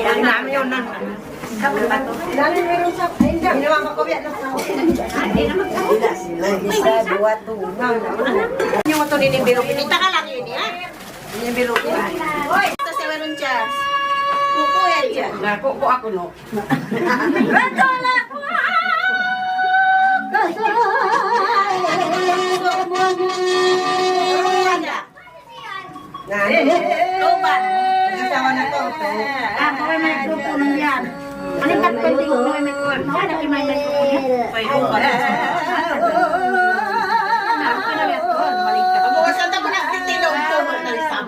Yan namin yun nang. Dali meron sa ginawa makobya na sa. Hindi naman sila. Isa, dua, tumaw. Yung ito ninibiro. Pinita ka lang yun, ha? Ninibiro. Hoy! Ito si Waron Chas. Kuko yan dyan. Kuko ako, no? Rato na ako! Tuban. Nagasawa na to. Kaya may grupo nung yan. Manikat ko din kung may kuwan. Wala ki may grupo niya. Ay, tuban. Ang mga santa ko na kitilo ang tuban na isang.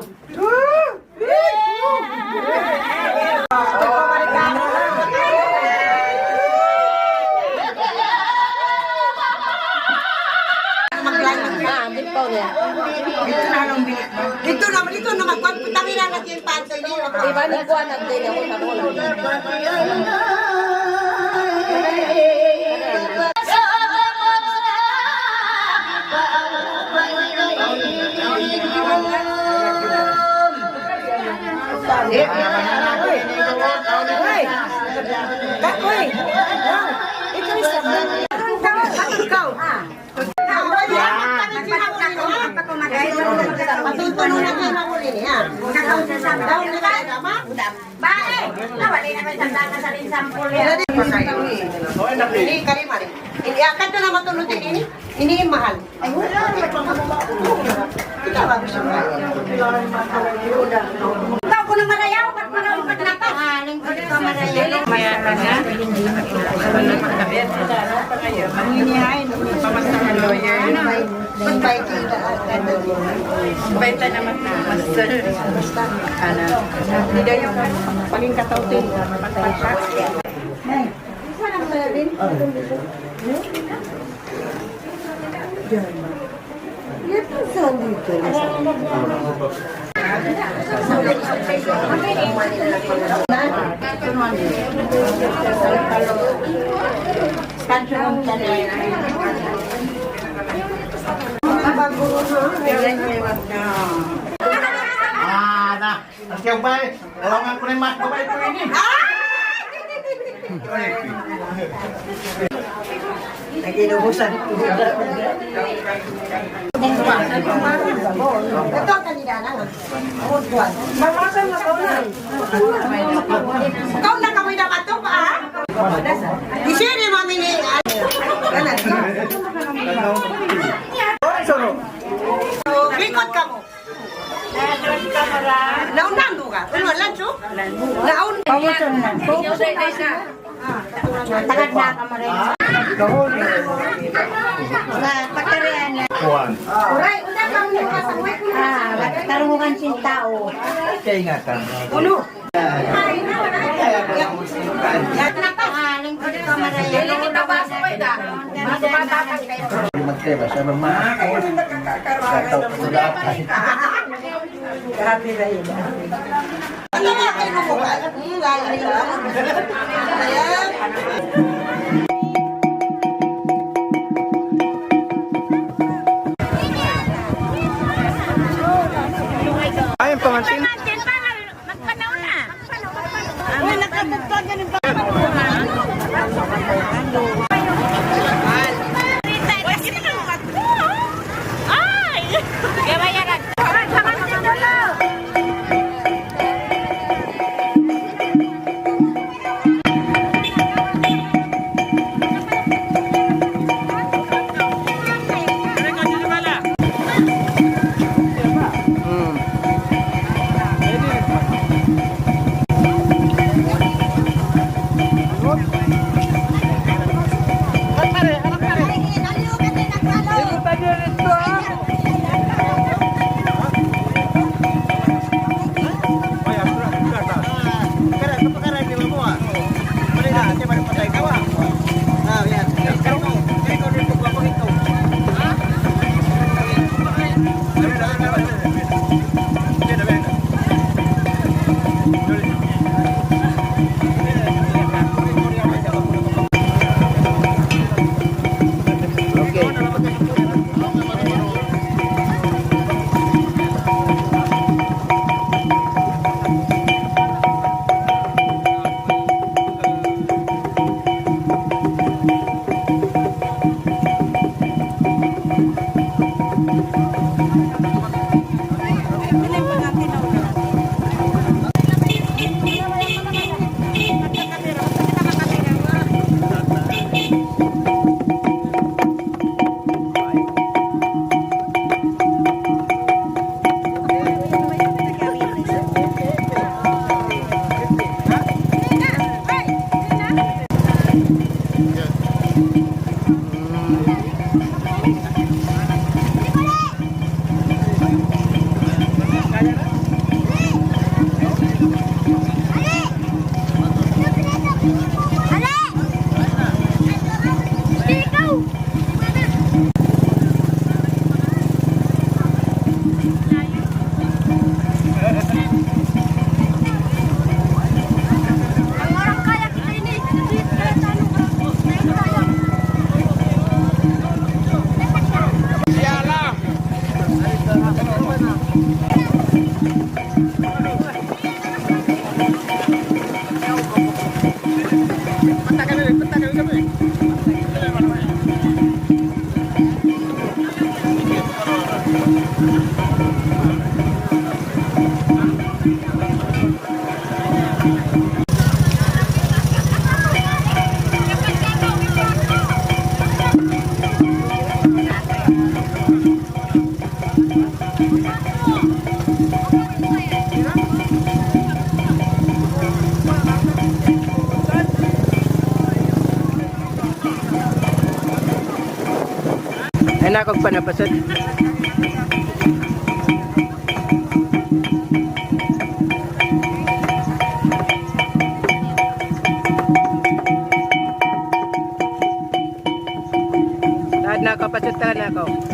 Dito na magpaputangin na natin yung pantoy niyo. Diba, nagkuhan natin ako sa mula. Kakoy! Ikaw isa ba? Ikaw! Matutunan na kayo ng uli niya. Daw nila ay dama? Bae! Nawali naman sandaan sa rin sampul yan. Hindi, karimari. Hindi, akan na matulog din ini. Hindi yung mahal. Ay, wala. Ikaw ba gusto mo? Ikaw ko ng marayaw. Ba't maraming pagnapas? Lingkod ikaw marayaw. Mayatan na. Wala magkabit. Mangingihain. Pamasta ng lawyer. Goodbye to the benta naman na master. Ana. Hindi yung paging katautin. Pagpatak. Nay. Isa lang pala din. Ito saan dito? Nah, siap baik. Lowongan ko ni Mas babae ko ini. Naginubusan. Ito ang kanina na nga. Awad buwan. Mamasan na ko na. Ikaw na kami naman ito pa, ha? Isiri, mami ni... Bikot ka mo. Naunando ka? Ano, lancho? Naun. Pamusan na. Tagad na ka mo rin. Pagkarian na. Uray, una kang mga sa wet na. Tarungan sin tao. Kaya ingatan. Uno. Lingkod ikaw marayaw. Kita ba sa pweda? Masupatakan kayo. Magkaiba siya mamakaw. Kataw ko sa Grabe na yun. Ano nga kayo mo ba? Lalo Ayan. Ayun, pamansin. Magpanaw na. Uy, nakabugtag ganun pa. Enak kok panapasad. Lahat na kapasad talaga ako.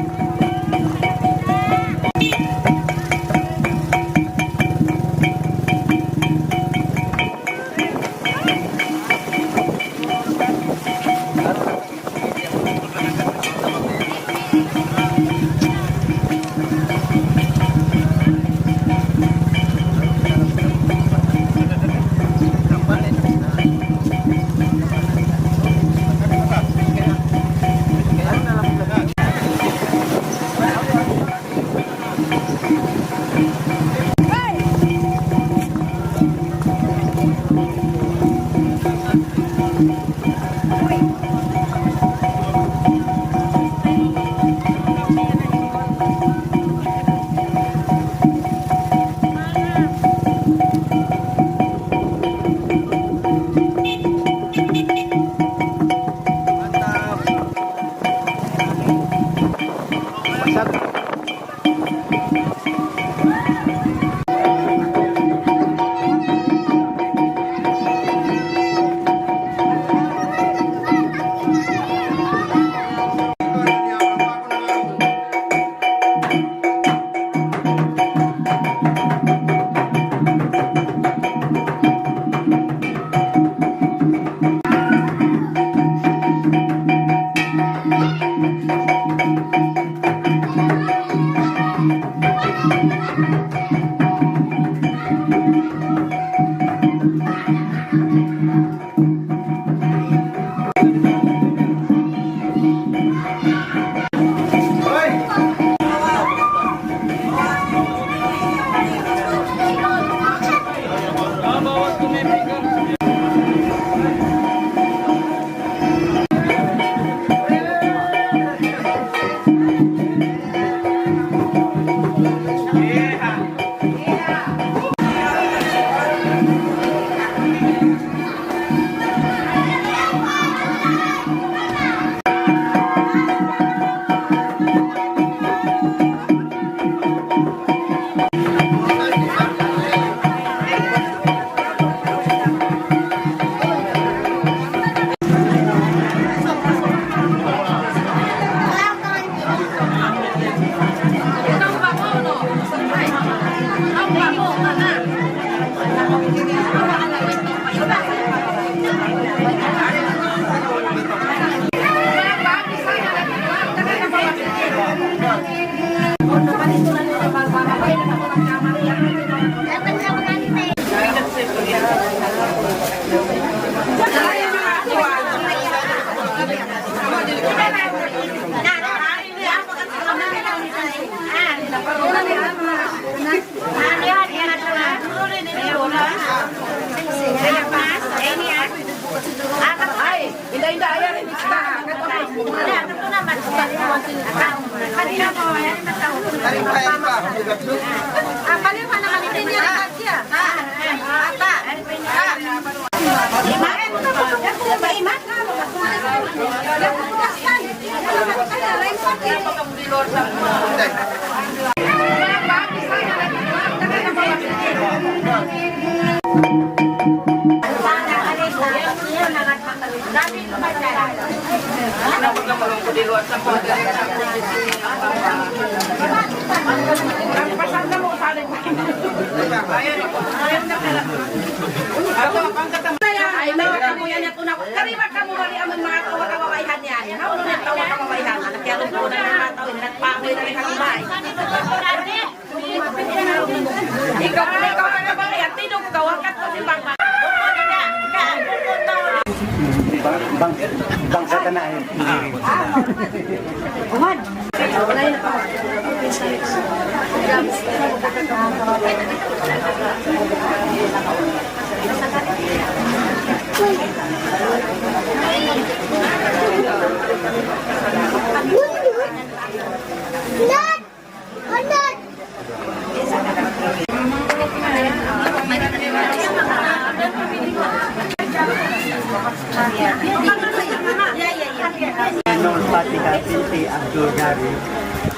Hati-hati si Abdul Jari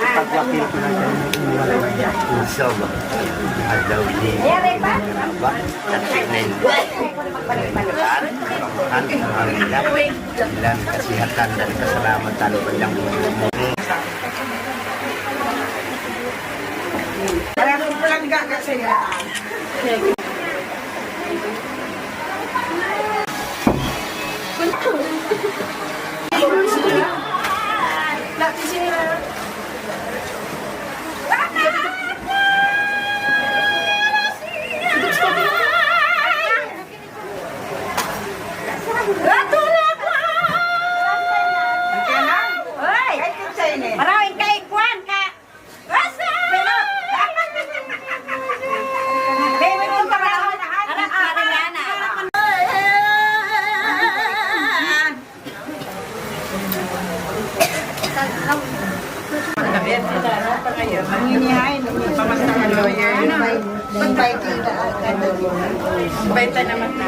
pagwakil ko na siya Insyaallah. Araw ini. At tignan. Alhamdulillah. Dan kesehatan dan keselamatan panjang umur. Maraming pelangga kasi yan. Maraming kaikwan ka. Baita naman na.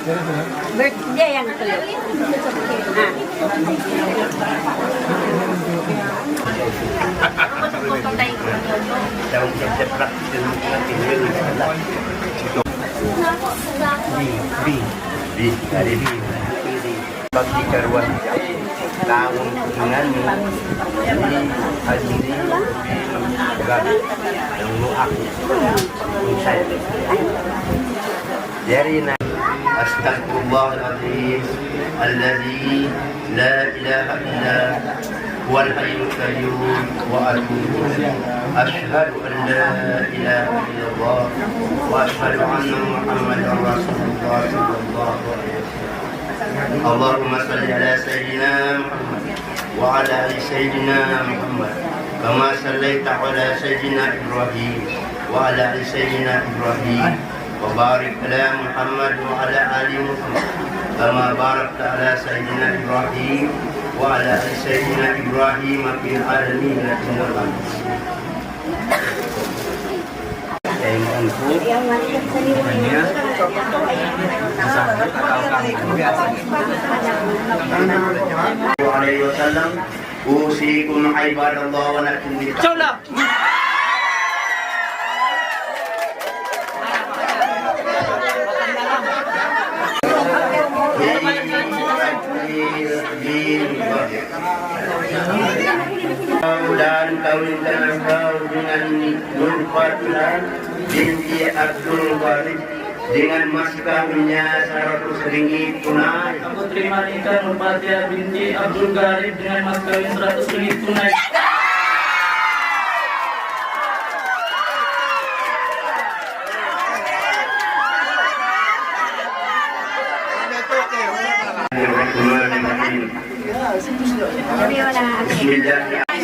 Birthday yang tuloy. Dalam sepak dari bagi karuan tahun dengan ini hadiri gak menguak saya dari Astaghfirullahaladzim alladzi la ilaha illa huwal hayyul qayyum wa atubu asyhadu an la ilaha illallah wa asyhadu anna muhammadar rasulullah sallallahu alaihi wasallam. Allahumma shalli ala sayyidina Muhammad wa ala ali sayyidina Muhammad kama shallaita ala sayyidina Ibrahim wa ala ali sayyidina Ibrahim وبارك على محمد وعلى آل محمد كما باركت على سيدنا إبراهيم وعلى آل سيدنا إبراهيم في العالمين إنك حميد عليه وسلم أوصيكم عباد الله ولكن bin dan kawinkan engkau dengan Nur Fatimah binti Abdul Ghalib dengan mas kawinnya 100 ringgit tunai. Aku terima nikah Nur Fatimah binti Abdul Ghalib dengan mas kawin 100 ringgit tunai. Bismillahirrahmanirrahim.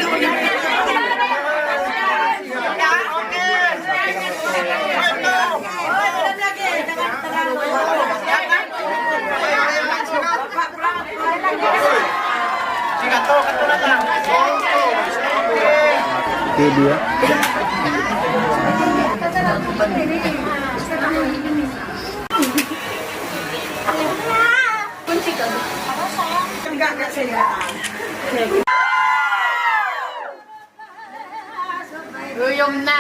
Dia. Guyom na.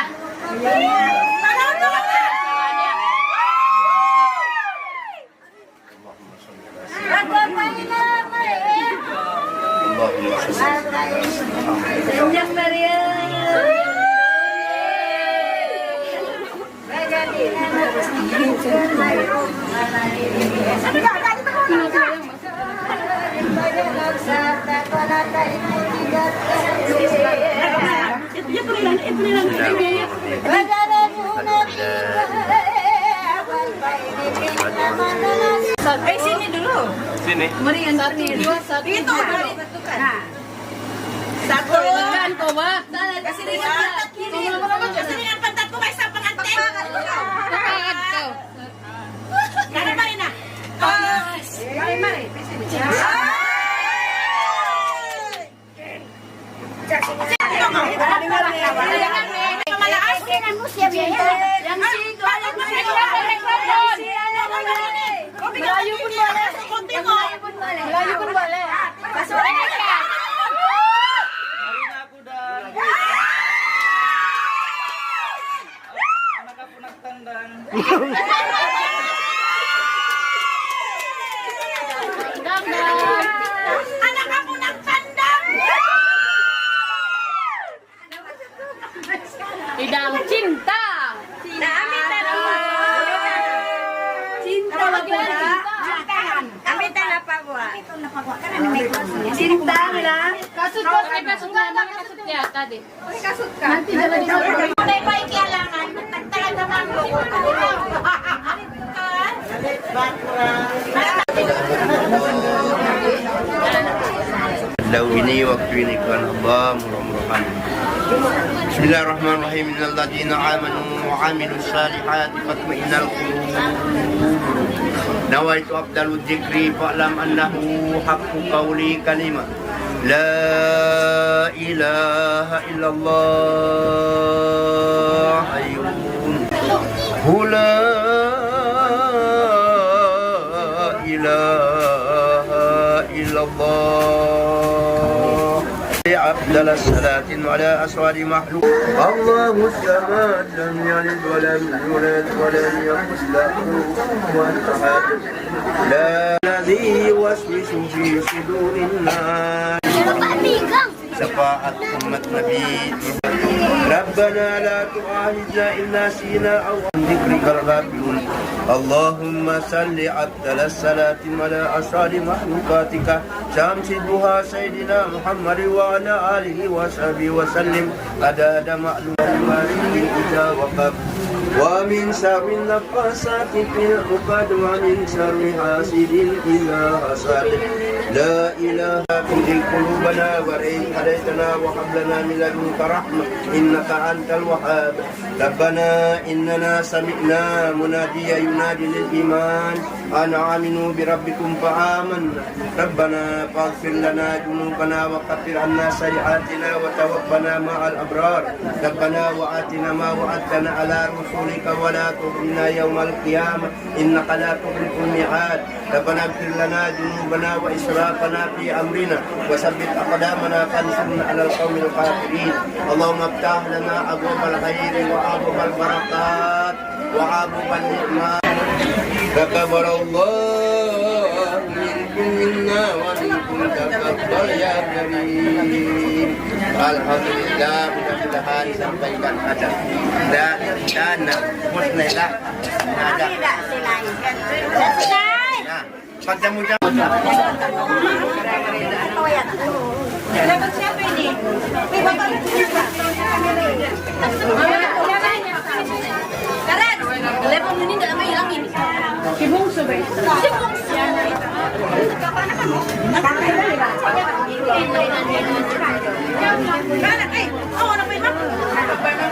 Sini dulu. Sini. Mari yang satu, dua, satu. Itu dulu. Satu. Kan kau mah. Kasih ringan. Kasih ringan pantat ko kay sa pangantin. Pakagad ko. Kaya mari na. Mari. Melayu pun boleh. Kasurin ka. Aku dah. Anak aku nak tandang. Anak ako nagkandang. Idang cinta. Naamin na rin. Cinta maganda. Amin na napagwa. Cinta nila. Kasut ko, kasut ka lang, kasut niya tadi. Kasut ka. Kunay pa ikialangan. Nagtagal naman ko. Daw ini waktu ini kan Allah mudah-mudahan. Bismillahirrahmanirrahim. Innal ladzina amanu wa 'amilus salihati tatma'innul qulub. Nawaitu afdalul dzikri fa'lam annahu haqqu qawli kalimah la ilaha illallah hayyun la ilaha illallah afdal as-salati ala aswari mahluk Allahu samad lam yalid wa lam yulad wa lam yakul lahu kufuwan ahad la ladzi yuwaswisu fi sudurin nas syafaat umat Nabi Rabbana la tu'akhidna in nasina aw an dzikrikal ghafilun Allahumma salli abdal as-salati ala asrari mahlukatika syamsi duha sayyidina Muhammad wa ala alihi wa sahbihi wa sallim adada ma'lumatin idza waqab wa min syarri nafasati fil 'uqad wa min syarri hasidin idza hasad la ilaha illa qulubana wa hadaytana wa hab lana min ladunka rahmah innaka antal wahhab rabbana innana sami'na munadiyan yunadi lil iman an aminu bi rabbikum fa amanna rabbana faghfir lana dhunubana wa kaffir 'anna sayyi'atina wa tawaffana ma'al abrar rabbana wa atina ma wa'adtana ala rusulika wa la tukhzina yawmal qiyamah innaka la tukhliful mi'ad rabbana ighfir lana dhunubana wa israfana fi amrina wa tsabbit aqdamana fansurna 'alal qaumil kafirin Allahumma iftah lana abwaabal khairi wa abwaabal barakat wa abwaabal ni'mat taqabbalallahu minna ومنكم تقبل يا كريم. Alhamdulillah, mudah-mudahan sampaikan ada dan musnahlah ada. Nah, pagjamu-jamu. Dapat siapa ini? Bapak siapa? Karan, telepon ini nggak mau hilangin. Si Bungsu, Bay. Si Bungsu. Kanan, ay! Oh, ano ba yun? Ano ba yun?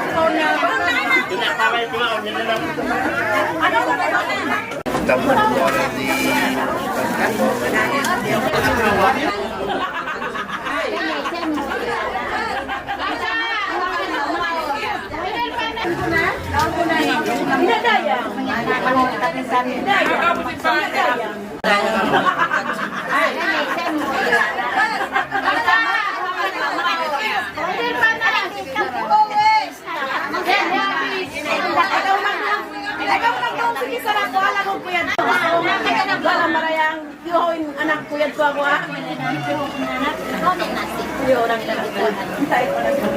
Anak ko yan po ako ah. Yung orang lagi po. Tayo ko lang po.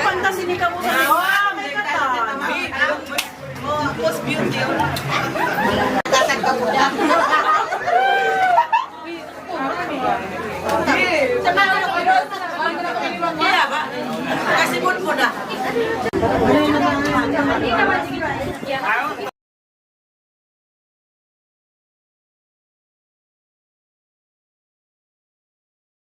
Fantasi ni kamu sa post beauty. Iya, Pak. Kasih pun mudah.